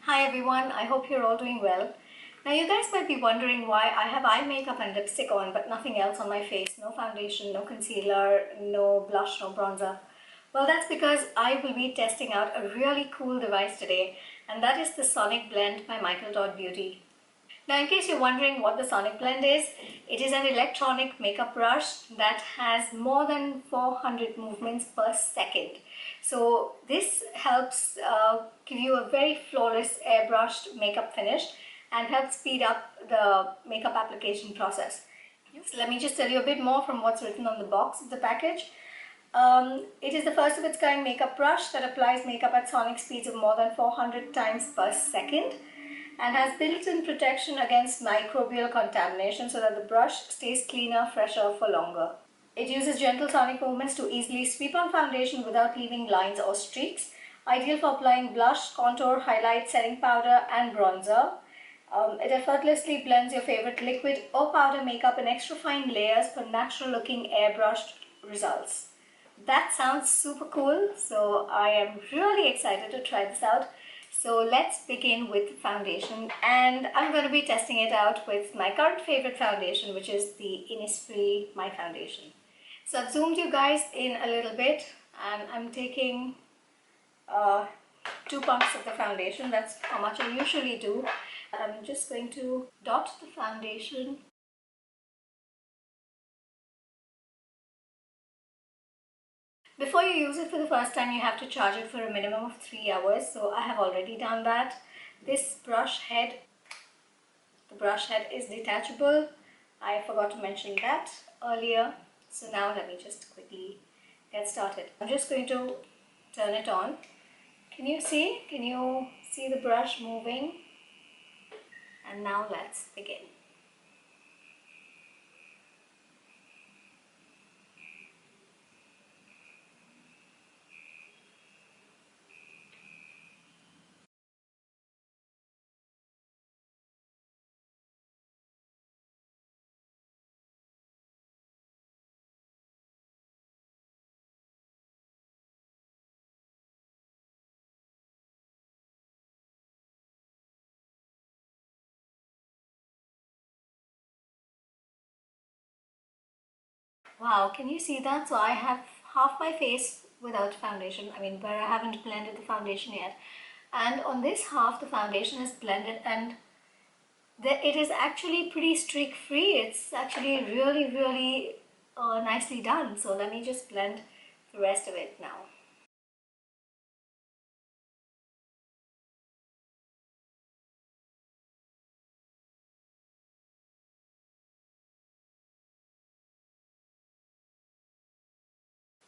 Hi everyone, I hope you're all doing well. Now you guys might be wondering why I have eye makeup and lipstick on but nothing else on my face. No foundation, no concealer, no blush, no bronzer. Well, that's because I will be testing out a really cool device today, and that is the Sonicblend by Todd Beauty. Now, in case you're wondering what the Sonicblend is, it is an electronic makeup brush that has more than 400 movements per second. So this helps give you a very flawless airbrushed makeup finish and helps speed up the makeup application process. So let me just tell you a bit more from what's written on the box of the package. It is the first of its kind makeup brush that applies makeup at sonic speeds of more than 400 times per second and has built-in protection against microbial contamination so that the brush stays cleaner, fresher for longer. It uses gentle sonic movements to easily sweep on foundation without leaving lines or streaks, ideal for applying blush, contour, highlight, setting powder and bronzer. It effortlessly blends your favorite liquid or powder makeup in extra fine layers for natural looking airbrushed results. That sounds super cool, so I am really excited to try this out. So let's begin with the foundation, and I'm going to be testing it out with my current favorite foundation, which is the Innisfree My Foundation. So I've zoomed you guys in a little bit, and I'm taking 2 pumps of the foundation. That's how much I usually do. I'm just going to dot the foundation. Before you use it for the first time, you have to charge it for a minimum of 3 hours. So I have already done that. This brush head, the brush head is detachable. I forgot to mention that earlier. So now let me just quickly get started. I'm just going to turn it on. Can you see? Can you see the brush moving? And now let's begin. Wow, can you see that? So I have half my face without foundation, where I haven't blended the foundation yet. And on this half, the foundation is blended and it is actually pretty streak free. It's actually really nicely done. So let me just blend the rest of it now.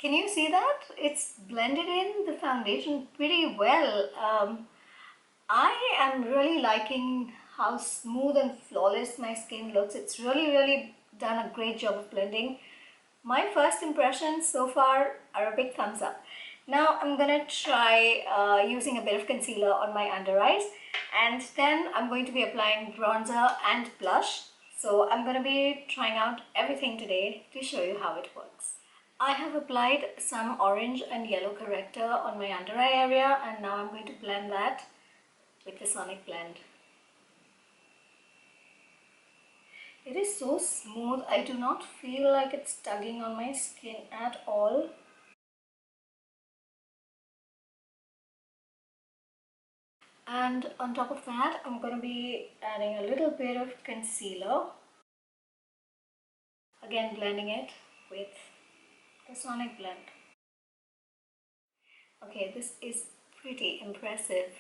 Can you see that? It's blended in the foundation pretty well. I am really liking how smooth and flawless my skin looks. It's really done a great job of blending. My first impressions so far are a big thumbs up. Now I'm gonna try using a bit of concealer on my under eyes, and then I'm going to be applying bronzer and blush. So I'm gonna be trying out everything today to show you how it works. I have applied some orange and yellow corrector on my under eye area, and now I'm going to blend that with the Sonicblend. It is so smooth, I do not feel like it's tugging on my skin at all. And on top of that, I'm going to be adding a little bit of concealer. Again, blending it with the Sonicblend. Okay, this is pretty impressive.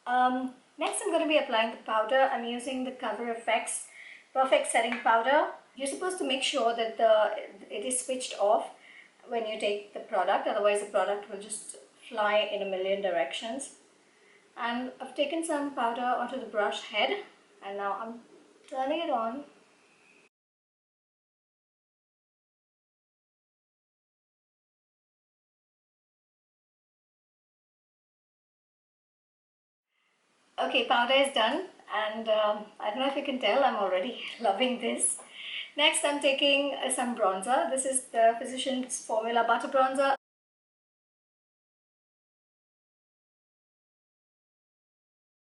Next, I'm going to be applying the powder. I'm using the Cover FX Perfect Setting Powder. You're supposed to make sure that it is switched off when you take the product, otherwise the product will just fly in a million directions. And I've taken some powder onto the brush head, and now I'm turning it on. Okay, powder is done, and I don't know if you can tell, I'm already loving this. Next, I'm taking some bronzer. This is the Physicians Formula Butter Bronzer.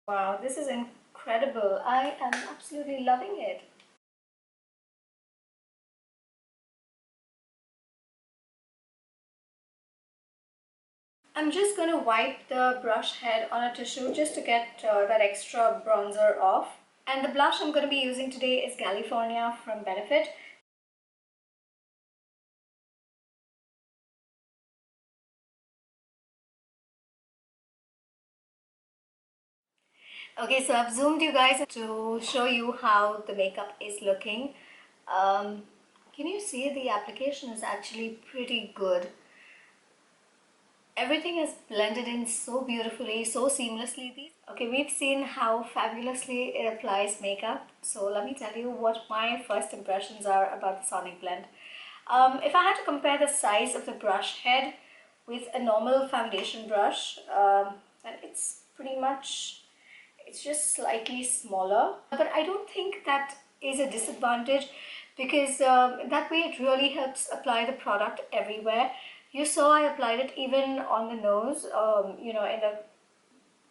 Wow, this is incredible. I am absolutely loving it. I'm just going to wipe the brush head on a tissue just to get that extra bronzer off. And the blush I'm going to be using today is California from Benefit. Okay, so I've zoomed you guys to show you how the makeup is looking. Um, can you see the application is actually pretty good. Everything is blended in so beautifully, so seamlessly. Okay, we've seen how fabulously it applies makeup. So let me tell you what my first impressions are about the Sonicblend. If I had to compare the size of the brush head with a normal foundation brush, then it's pretty much, it's just slightly smaller. But I don't think that is a disadvantage because that way it really helps apply the product everywhere. You saw I applied it even on the nose,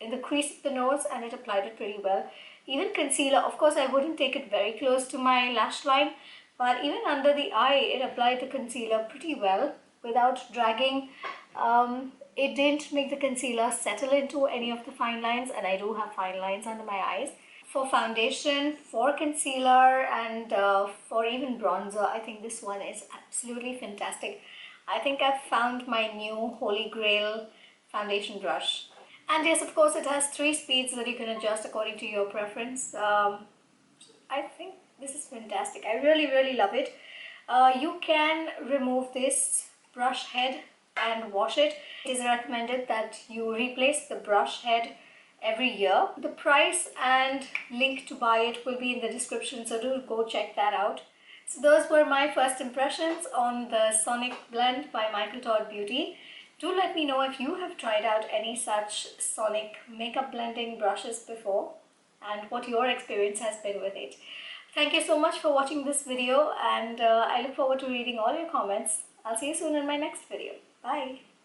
in the crease of the nose, and it applied it pretty well. Even concealer, of course I wouldn't take it very close to my lash line, but even under the eye it applied the concealer pretty well without dragging. It didn't make the concealer settle into any of the fine lines, and I do have fine lines under my eyes. For foundation, for concealer, and for even bronzer, I think this one is absolutely fantastic. I think I've found my new holy grail foundation brush. And yes, of course, it has 3 speeds that you can adjust according to your preference. I think this is fantastic. I really, really love it. You can remove this brush head and wash it. It is recommended that you replace the brush head every year. The price and link to buy it will be in the description, so do go check that out. So those were my first impressions on the Sonicblend by Michael Todd Beauty. Do let me know if you have tried out any such Sonic makeup blending brushes before and what your experience has been with it. Thank you so much for watching this video, and I look forward to reading all your comments. I'll see you soon in my next video. Bye!